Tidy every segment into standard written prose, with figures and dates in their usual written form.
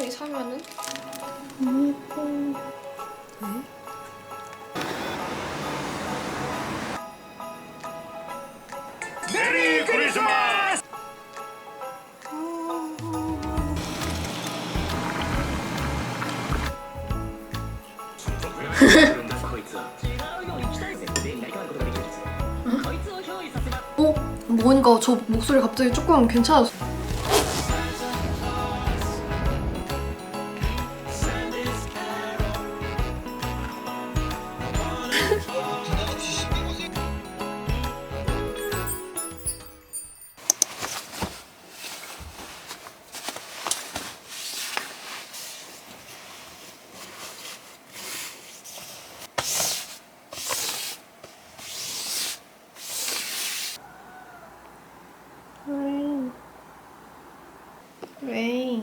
송이 사면은 너무 예뻐. 왜? 메리 크리스마스! 뭔가 저 목소리 갑자기 조금 괜찮았어. 왜?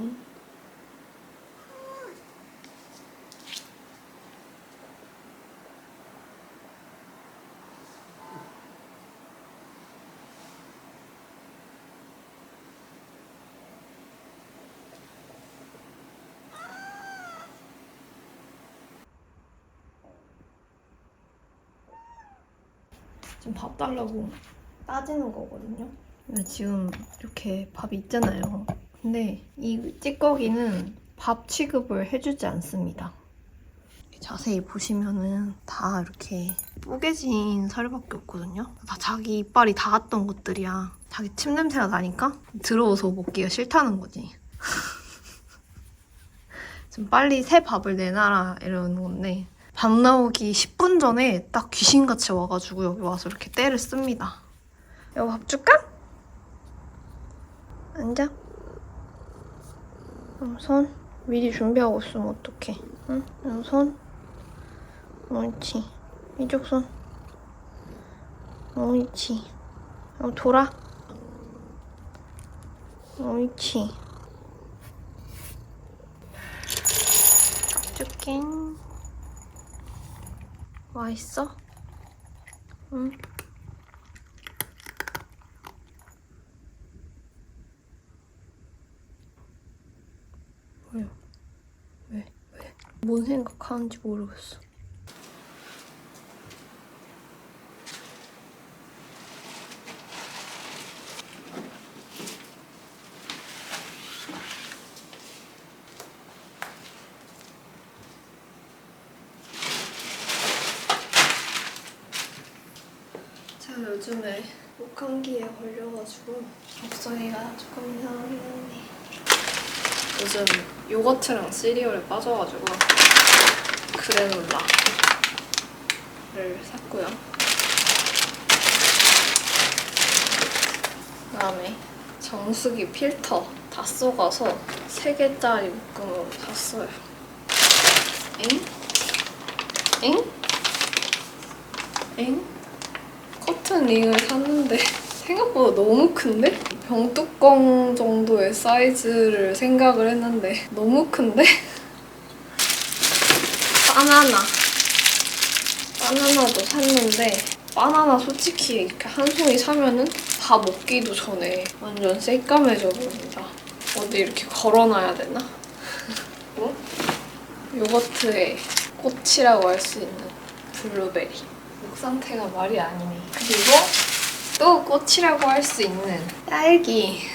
지금 밥 달라고 따지는 거거든요. 지금 이렇게 밥이 있잖아요. 근데 이 찌꺼기는 밥 취급을 해주지 않습니다. 자세히 보시면은 다 이렇게 뿌개진 살밖에 없거든요. 다 자기 이빨이 닿았던 것들이야. 자기 침 냄새가 나니까 들어와서 먹기가 싫다는 거지. 지금 빨리 새 밥을 내놔라 이러는 건데 밥 나오기 10분 전에 딱 귀신같이 와가지고 여기 와서 이렇게 때를 씁니다. 여보 밥 줄까? 앉아. 손 미리 준비하고 있으면 어떡해. 응? 손. 옳지. 이쪽 손. 옳지. 돌아. 옳지. 줄게. 맛있어? 응. 왜요? 왜? 뭔 생각하는지 모르겠어. 제가 요즘에 목감기에 걸려가지고 목소리가 조금 이상하긴 한데 요즘 요거트랑 시리얼에 빠져가지고 그래놀라를 샀고요. 그다음에 정수기 필터 다 쏘가서 3개짜리 묶음으로 샀어요. 엥? 엥? 엥? 커튼 링을 샀는데 생각보다 너무 큰데? 병뚜껑 정도의 사이즈를 생각을 했는데 너무 큰데? 바나나도 샀는데 바나나 솔직히 이렇게 한 송이 사면은 다 먹기도 전에 완전 새까매져 버립니다. 어디 이렇게 걸어놔야 되나? 어? 요거트의 꽃이라고 할 수 있는 블루베리. 목 상태가 말이 아니네. 그리고 또 꽃이라고 할 수 있는 딸기.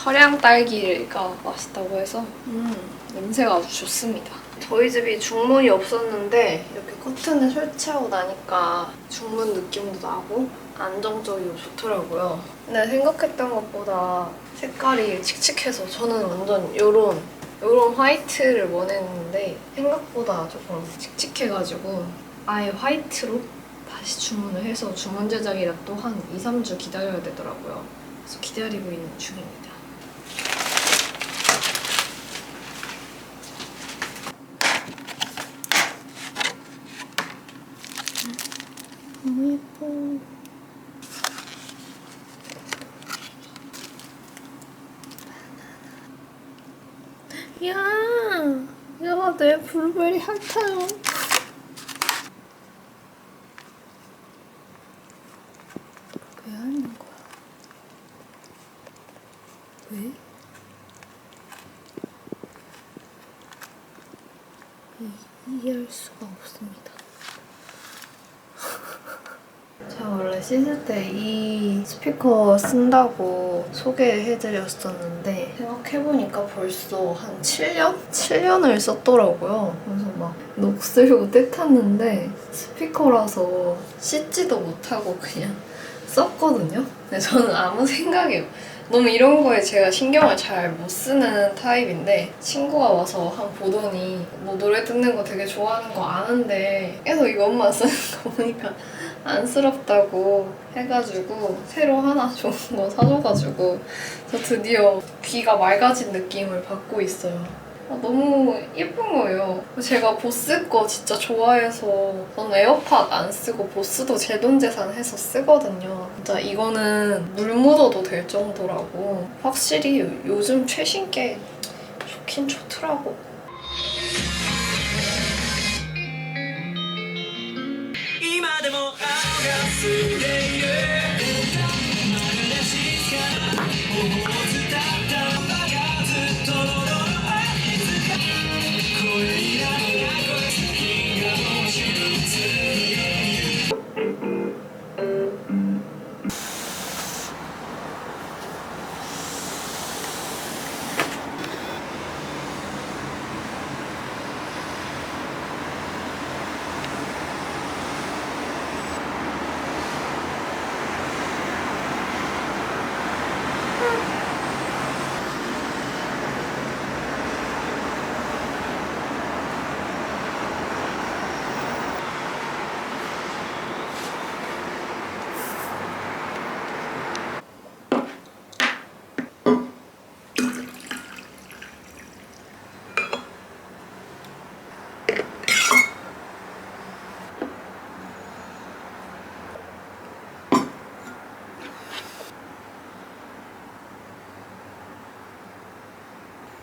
서량 딸기가 맛있다고 해서 냄새가 아주 좋습니다. 저희 집이 중문이 없었는데 이렇게 커튼을 설치하고 나니까 중문 느낌도 나고 안정적이고 좋더라고요. 근데 생각했던 것보다 색깔이 칙칙해서 저는 완전 요런 화이트를 원했는데 생각보다 조금 칙칙해가지고 아예 화이트로 다시 주문을 해서 주문 제작이라 또 한 2, 3주 기다려야 되더라고요. 그래서 기다리고 있는 중입니다. 너무 예뻐. 야, 내 블루베리 핥아요. 왜 핥는 거야? 왜? 이해할 수가 없습니다. 제가 원래 씻을 때 이 스피커 쓴다고 소개해드렸었는데 생각해보니까 벌써 한 7년? 7년을 썼더라고요. 그래서 막 녹슬고 때탔는데 스피커라서 씻지도 못하고 그냥 썼거든요. 근데 저는 아무 생각이 너무 이런 거에 제가 신경을 잘 못 쓰는 타입인데 친구가 와서 한 보더니 뭐 노래 듣는 거 되게 좋아하는 거 아는데 계속 이것만 쓰는 거 보니까 안쓰럽다고 해가지고 새로 하나 좋은 거 사줘가지고 저 드디어 귀가 맑아진 느낌을 받고 있어요. 너무 예쁜 거예요. 제가 보스 거 진짜 좋아해서 저는 에어팟 안 쓰고 보스도 제 돈 재산해서 쓰거든요. 진짜 이거는 물 묻어도 될 정도라고 확실히 요즘 최신 게 좋긴 좋더라고.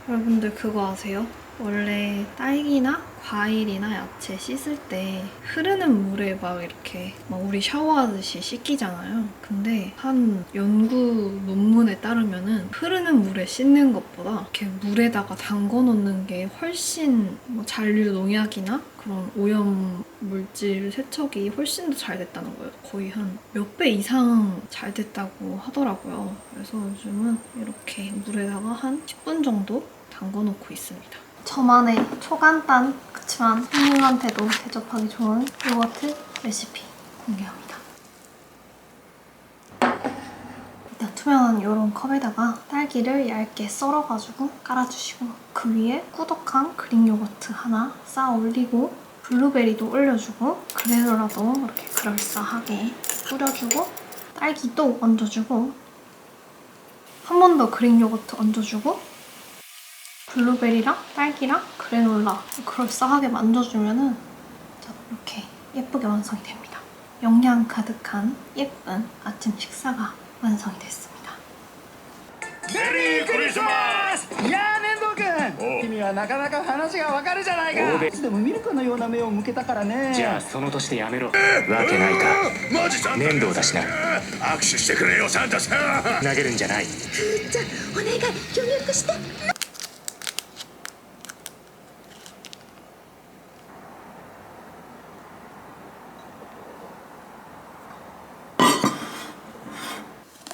여러분들 그거 아세요? 원래 딸기나 과일이나 야채 씻을 때 흐르는 물에 막 이렇게 막 우리 샤워하듯이 씻기잖아요. 근데 한 연구 논문에 따르면은 흐르는 물에 씻는 것보다 이렇게 물에다가 담궈 놓는 게 훨씬 뭐 잔류 농약이나 그런 오염 물질 세척이 훨씬 더 잘 됐다는 거예요. 거의 한 몇 배 이상 잘 됐다고 하더라고요. 그래서 요즘은 이렇게 물에다가 한 10분 정도 담궈 놓고 있습니다. 저만의 초간단 그치만 손님한테도 대접하기 좋은 요거트 레시피 공개합니다. 일단 투명한 이런 컵에다가 딸기를 얇게 썰어가지고 깔아주시고 그 위에 꾸덕한 그릭 요거트 하나 쌓아 올리고 블루베리도 올려주고 그래놀라도 이렇게 그럴싸하게 뿌려주고 딸기도 얹어주고 한 번 더 그릭 요거트 얹어주고 블루베리랑 딸기랑 그래놀라 그럴싸하게 만져주면은 이렇게 예쁘게 완성이 됩니다. 영양 가득한 예쁜 아침 식사가 완성이 됐습니다. 메리 크리스마스! やあ面堂君君はなかなか話がわかるじゃないかいつでもミルクのような目を向けたからねじゃあその年でやめろわけないかマジサンタ面倒だしな握手してくれよサンタさん投げるんじゃないじゃあお願い協力して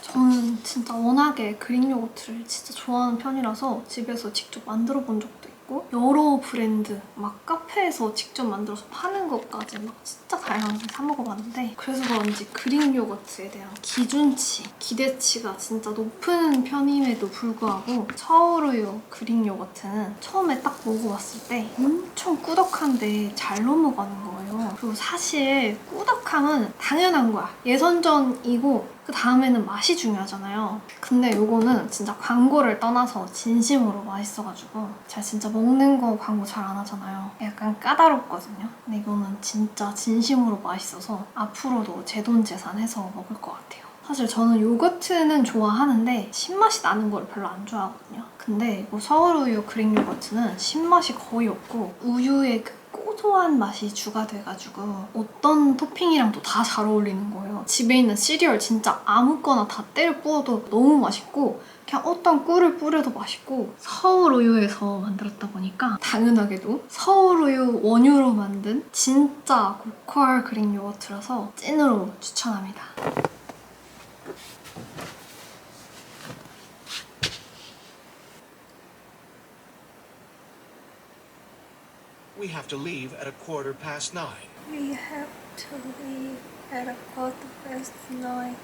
저는 진짜 워낙에 그릭 요거트를 진짜 좋아하는 편이라서 집에서 직접 만들어 본 적도 있고 여러 브랜드 막 카페에서 직접 만들어서 파는 것까지 막 진짜 다양하게 사 먹어봤는데 그래서 그런지 그릭 요거트에 대한 기준치, 기대치가 진짜 높은 편임에도 불구하고 서울우유 그릭 요거트는 처음에 딱 먹어봤을 때 엄청 꾸덕한데 잘 넘어가는 거예요. 그리고 사실 꾸덕함은 당연한 거야. 예선전이고 그 다음에는 맛이 중요하잖아요. 근데 이거는 진짜 광고를 떠나서 진심으로 맛있어가지고 제가 진짜 먹는 거 광고 잘 안 하잖아요. 약간 까다롭거든요. 근데 이거는 진짜 진심으로 맛있어서 앞으로도 제 돈 재산해서 먹을 것 같아요. 사실 저는 요거트는 좋아하는데 신맛이 나는 걸 별로 안 좋아하거든요. 근데 이거 서울우유 그릭 요거트는 신맛이 거의 없고 우유의 그 생소한 맛이 추가돼가지고 어떤 토핑이랑도 다 잘 어울리는 거예요. 집에 있는 시리얼 진짜 아무거나 다 때려 부어도 너무 맛있고 그냥 어떤 꿀을 뿌려도 맛있고 서울 우유에서 만들었다 보니까 당연하게도 서울 우유 원유로 만든 진짜 고퀄 그릭 요거트라서 찐으로 추천합니다. We have to leave at 9:15. We have to leave at 9:15.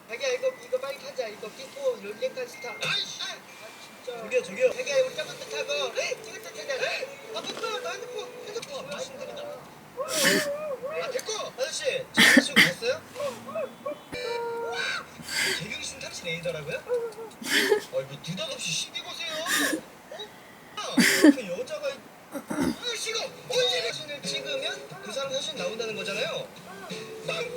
자기야 이거 빨리 타자. 이거 끼고 롤링까지 타. 아이씨! 진짜. 저기요. 자기야 이거 저것도 타고 저것도 타자. 아 됐고 너 핸드폰. 아 힘들다. 아 됐고 아저씨 재경 씨 갔어요? 재경 씨는 탑시 레이더라고요? 아 이거 느닷없이 시비 거세요. 그 여자가 시고 언제 사진을 찍으면 그 사람 사진 나온다는 거잖아요. 빵빵!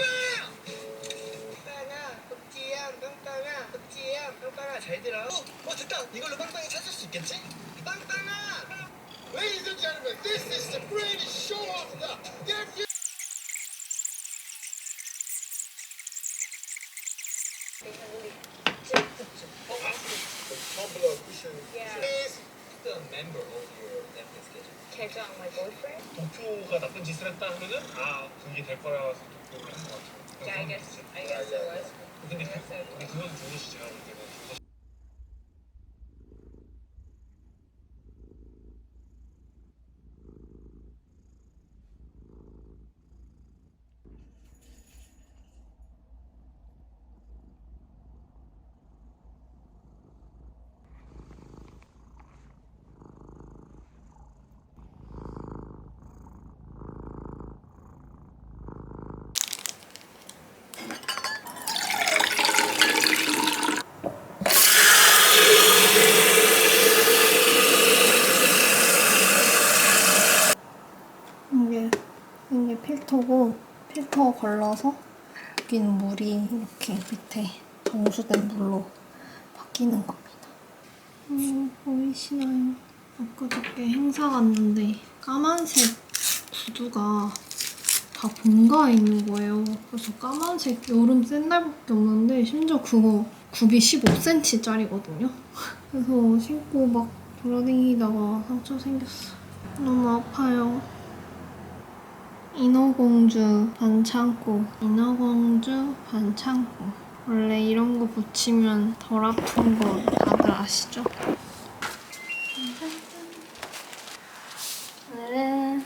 빵빵아 잘 들어. 됐다. 이걸로 빵빵이 찾을 수 있겠지? 빵빵아. Ladies and gentlemen, this is the greatest show of the decade. Tumblr cushion. Is the member of your Netflix schedule. 계정 my boyfriend? 도쿄가 나쁜 짓을 했다 하면은 그게 될 거라서 도쿄를 한것 같아요. Yeah, I guess it was. 근데 그건 좋으시죠. 제가 볼 때는. 이게 필터고 필터 걸러서 여기는 물이 이렇게 밑에 정수된 물로 바뀌는 겁니다. 보이시나요? 엊그저께 행사 갔는데 까만색 구두가 다 본가에 있는 거예요. 그래서 까만색 여름 샌들밖에 없는데 심지어 그거 굽이 15cm짜리거든요. 그래서 신고 막 돌아다니다가 상처 생겼어. 너무 아파요. 인어공주 반창고, 인어공주 반창고. 원래 이런 거 붙이면 덜 아픈 거 다들 아시죠? 오늘은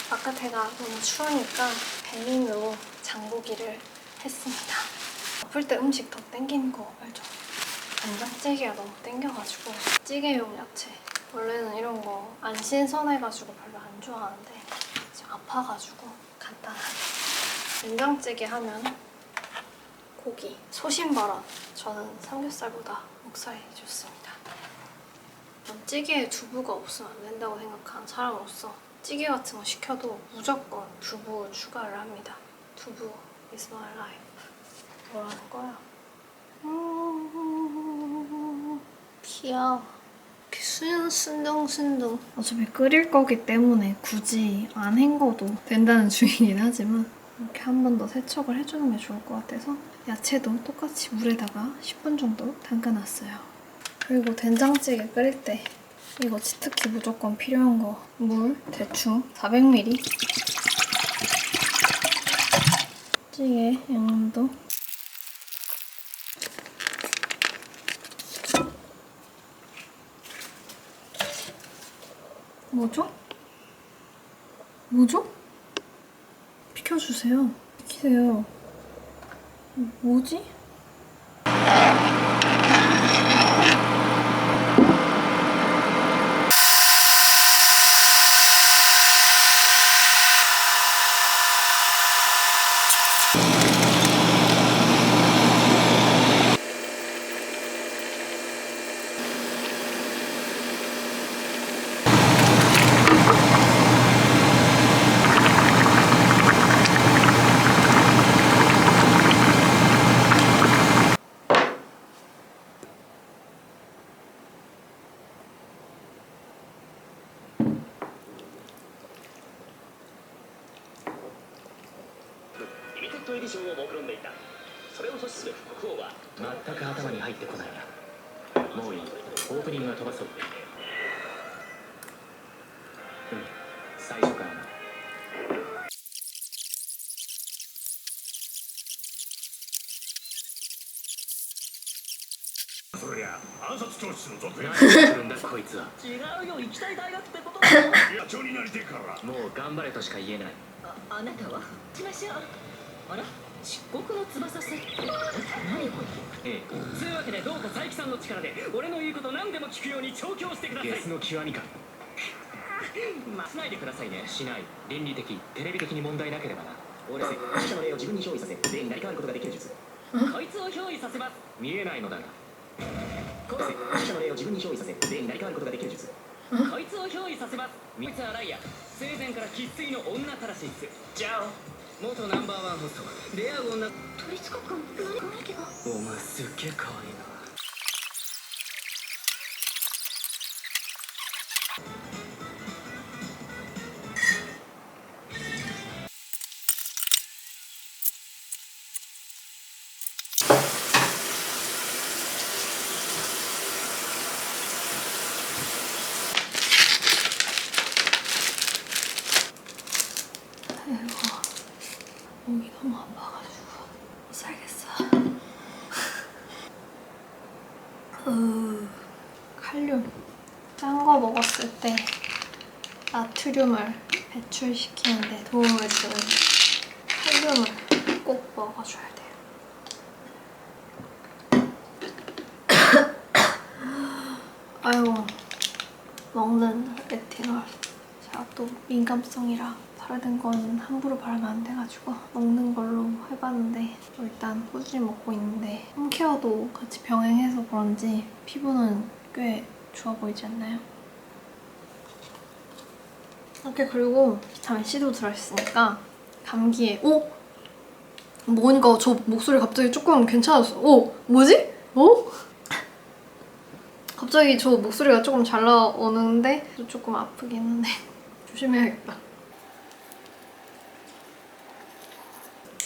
바깥에가 너무 추우니까 배민으로 장보기를 했습니다. 아플 때 음식 더 땡기는 거 알죠? 된장찌개가 너무 땡겨가지고 찌개용 야채. 원래는 이런 거 안 신선해가지고 별로 안 좋아하는데 지금 아파가지고 간단하게 된장찌개 하면 고기, 소신발언. 저는 삼겹살보다 목살이 좋습니다. 전 찌개에 두부가 없으면 안 된다고 생각하는 사람으로서 찌개 같은 거 시켜도 무조건 두부 추가를 합니다. 두부 is my life. 뭐라는 거야? 귀여워. 이렇게 순둥순둥. 어차피 끓일 거기 때문에 굳이 안 헹궈도 된다는 주의긴 하지만 이렇게 한 번 더 세척을 해주는 게 좋을 것 같아서 야채도 똑같이 물에다가 10분 정도 담가놨어요. 그리고 된장찌개 끓일 때 이거 특히 무조건 필요한 거 물 대충 400ml 찌개 양념도 뭐죠? 뭐죠? 비켜주세요. 비키세요. 뭐지?全く頭に入ってこないな。もういい。オープニングは飛ばそう。最初からな。そりゃ暗殺教室の続編。何するんだこいつは。違うよ、行きたい大学ってことだよ。野鳥になりてえから。もう頑張れとしか言えない。あなたはしましょう。あら漆黒の翼セット。何これ。ええ。そういうわけでどうか佐伯さんの力で俺の言うこと何でも聞くように調教してください。ゲスの極みか。まあ、しないでくださいね。しない。倫理的、テレビ的に問題なければな。俺は死者の霊を自分に憑依させ霊になり変わることができる術。こいつを憑依させます。見えないのだが。死者の霊を自分に憑依させ霊になり変わることができる術。こいつを憑依させます。こいつはライア。生前から生粋の女たらしいっす。じゃあ元ナンバーワンホスト出会う女。鳥塚君何か気が。お前すっげえ可愛いな。목이 너무 아파가지고 못 살겠어. 칼륨 짠 거 먹었을 때 나트륨을 배출시키는데 도움을 주는 칼륨을 꼭 먹어줘야 돼요. 아이고, 먹는 레티놀 제가 또 민감성이라 바르는 건 함부로 바르면 안 돼가지고 먹는 걸로 해봤는데 일단 꾸준히 먹고 있는데 홈케어도 같이 병행해서 그런지 피부는 꽤 좋아 보이지 않나요? 이렇게 그리고 비타민 C도 들어있으니까 감기에 먹으니까 저 목소리 갑자기 조금 괜찮았어. 뭐지? 갑자기 저 목소리가 조금 잘 나오는데 조금 아프긴 한데 조심해야겠다.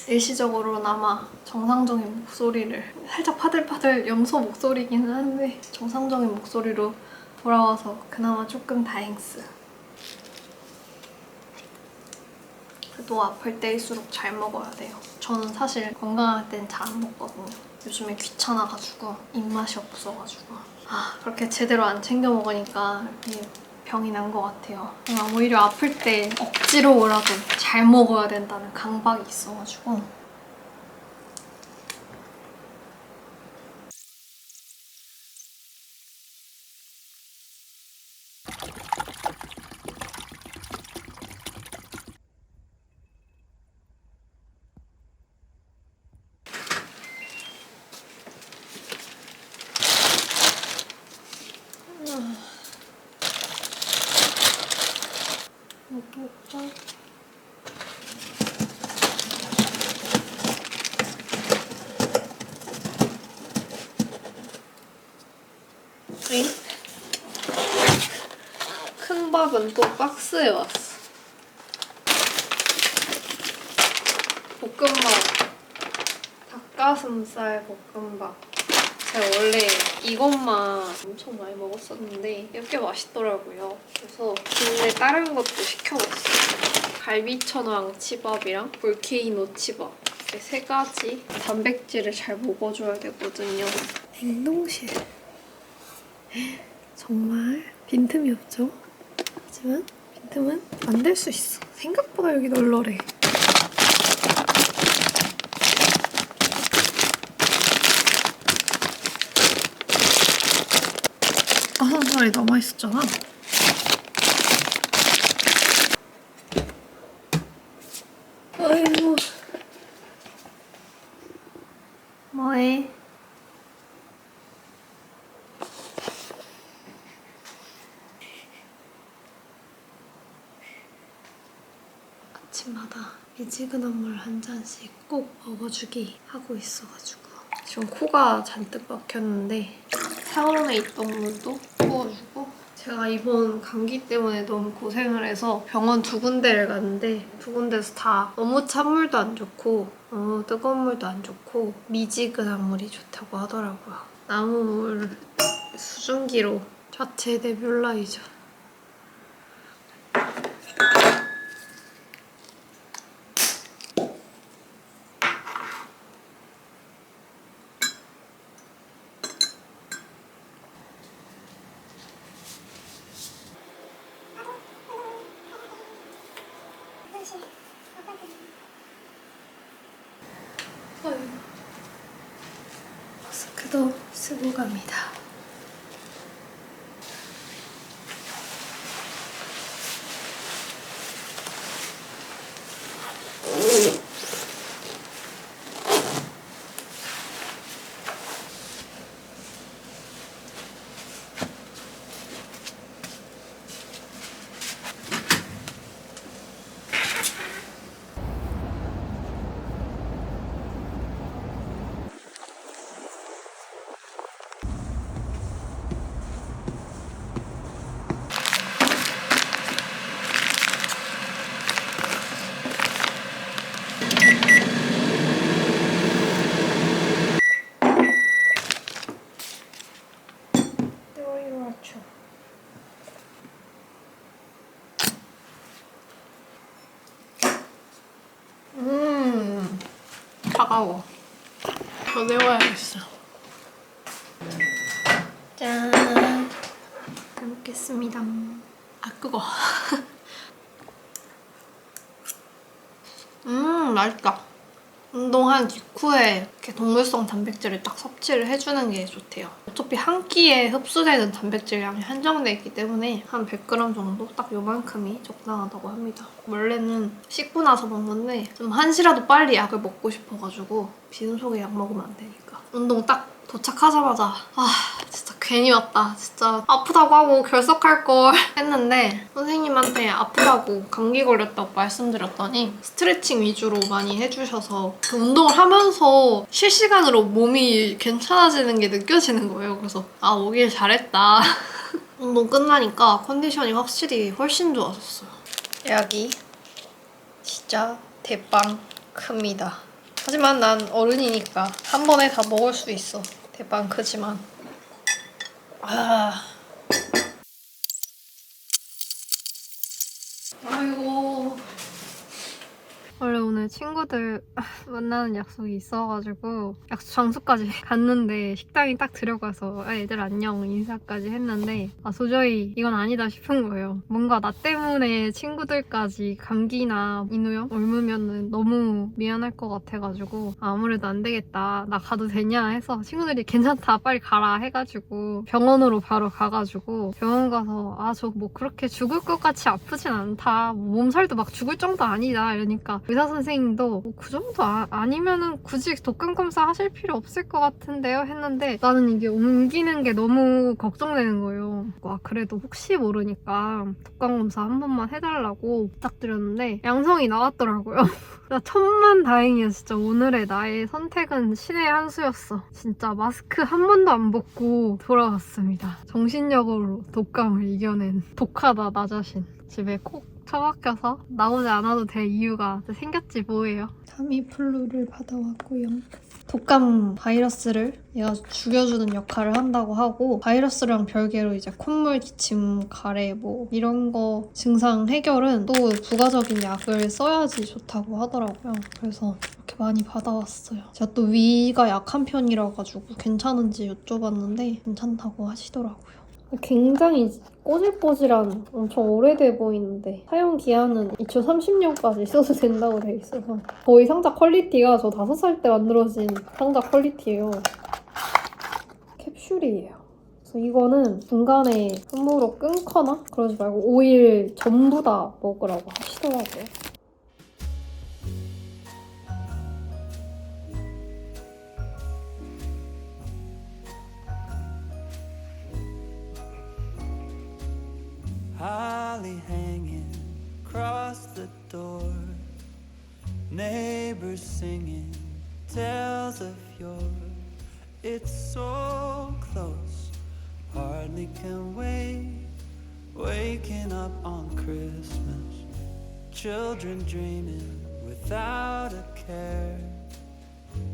일시적으로나마 정상적인 목소리를 살짝 파들파들 염소 목소리기는 한데 정상적인 목소리로 돌아와서 그나마 조금 다행스. 그래도 아플 때일수록 잘 먹어야 돼요. 저는 사실 건강할 땐 잘 안 먹거든요. 요즘에 귀찮아가지고 입맛이 없어가지고 그렇게 제대로 안 챙겨 먹으니까 이렇게 병이 난 것 같아요. 오히려 아플 때 억지로라도 잘 먹어야 된다는 강박이 있어가지고 큰 밥은 또 박스에 왔어. 볶음밥, 닭가슴살 볶음밥. 제가 원래 이것만 엄청 많이 먹었었는데 이게 맛있더라고요. 그래서 근데 다른 것도 시켜봤어요. 갈비천왕 치밥이랑 볼케이노 치밥. 이렇게 세 가지 단백질을 잘 먹어줘야 되거든요. 냉동실. 정말 빈틈이 없죠? 하지만 빈틈은 만들 수 있어. 생각보다 여기 널널해. 아삭살이 남아있었잖아. 아이고. 뭐해? 아침마다 미지근한 물 한 잔씩 꼭 먹어주기 하고 있어가지고 지금 코가 잔뜩 막혔는데 샤워룸에 있던 물도 부어주고 제가 이번 감기 때문에 너무 고생을 해서 병원 2군데를 갔는데 2군데서 다 너무 찬물도 안 좋고 너무 뜨거운 물도 안 좋고 미지근한 물이 좋다고 하더라고요. 나무물 수증기로 자체 네뷸라이저. 마스크도 쓰고 갑니다. 차가워. 더 내워야겠어. 짠. 잘 먹겠습니다. 아, 뜨거. 맛있다. 운동한 직후에 이렇게 동물성 단백질을 딱 섭취를 해주는 게 좋대요. 어차피 한 끼에 흡수되는 단백질량이 한정돼 있기 때문에 한 100g 정도? 딱 요만큼이 적당하다고 합니다. 원래는 씻고 나서 먹는데 좀 한시라도 빨리 약을 먹고 싶어가지고 빈속에 약 먹으면 안 되니까. 운동 딱 도착하자마자 진짜 괜히 왔다. 진짜 아프다고 하고 결석할 걸 했는데 선생님한테 아프다고 감기 걸렸다고 말씀드렸더니 스트레칭 위주로 많이 해주셔서 그 운동을 하면서 실시간으로 몸이 괜찮아지는 게 느껴지는 거예요. 그래서 오길 잘했다. 운동 끝나니까 컨디션이 확실히 훨씬 좋아졌어요. 약이 진짜 대빵 큽니다. 하지만 난 어른이니까 한 번에 다 먹을 수 있어. 대빵 크지만. 아이고. 원래 오늘 친구들 만나는 약속이 있어가지고 약속 장소까지 갔는데 식당에 딱 들어가서 애들 안녕 인사까지 했는데 도저히 이건 아니다 싶은 거예요. 뭔가 나 때문에 친구들까지 감기나 인후염 옮으면 너무 미안할 것 같아가지고 아무래도 안 되겠다. 나 가도 되냐 해서 친구들이 괜찮다 빨리 가라 해가지고 병원으로 바로 가가지고 병원 가서 저 뭐 그렇게 죽을 것 같이 아프진 않다. 뭐 몸살도 막 죽을 정도 아니다 이러니까 의사 선생님도 그 정도 아니면은 굳이 독감 검사 하실 필요 없을 것 같은데요 했는데 나는 이게 옮기는 게 너무 걱정되는 거예요. 그래도 혹시 모르니까 독감 검사 한 번만 해달라고 부탁드렸는데 양성이 나왔더라고요. 나 천만다행이야. 진짜 오늘의 나의 선택은 신의 한 수였어. 진짜 마스크 한 번도 안 벗고 돌아왔습니다. 정신력으로 독감을 이겨낸 독하다 나 자신. 집에 콕 처박혀서 나오지 않아도 될 이유가 생겼지 뭐예요. 타미플루를 받아왔고요. 독감 바이러스를 얘가 죽여주는 역할을 한다고 하고 바이러스랑 별개로 이제 콧물, 기침, 가래 뭐 이런 거 증상 해결은 또 부가적인 약을 써야지 좋다고 하더라고요. 그래서 이렇게 많이 받아왔어요. 제가 또 위가 약한 편이라 가지고 괜찮은지 여쭤봤는데 괜찮다고 하시더라고요. 굉장히 꼬질꼬질한 엄청 오래돼 보이는데 사용 기한은 2030년까지 써도 된다고 돼 있어서 거의 상자 퀄리티가 저 5살 때 만들어진 상자 퀄리티예요. 캡슐이에요. 그래서 이거는 중간에 함부로 끊거나 그러지 말고 5일 전부 다 먹으라고 하시더라고요. Holly hanging across the door, neighbors singing tales of yore. It's so close, hardly can wait. Waking up on Christmas, children dreaming without a care.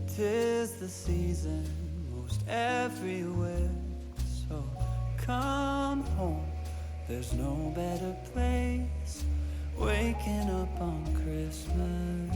'Tis the season most everywhere, so come home. There's no better place, waking up on Christmas.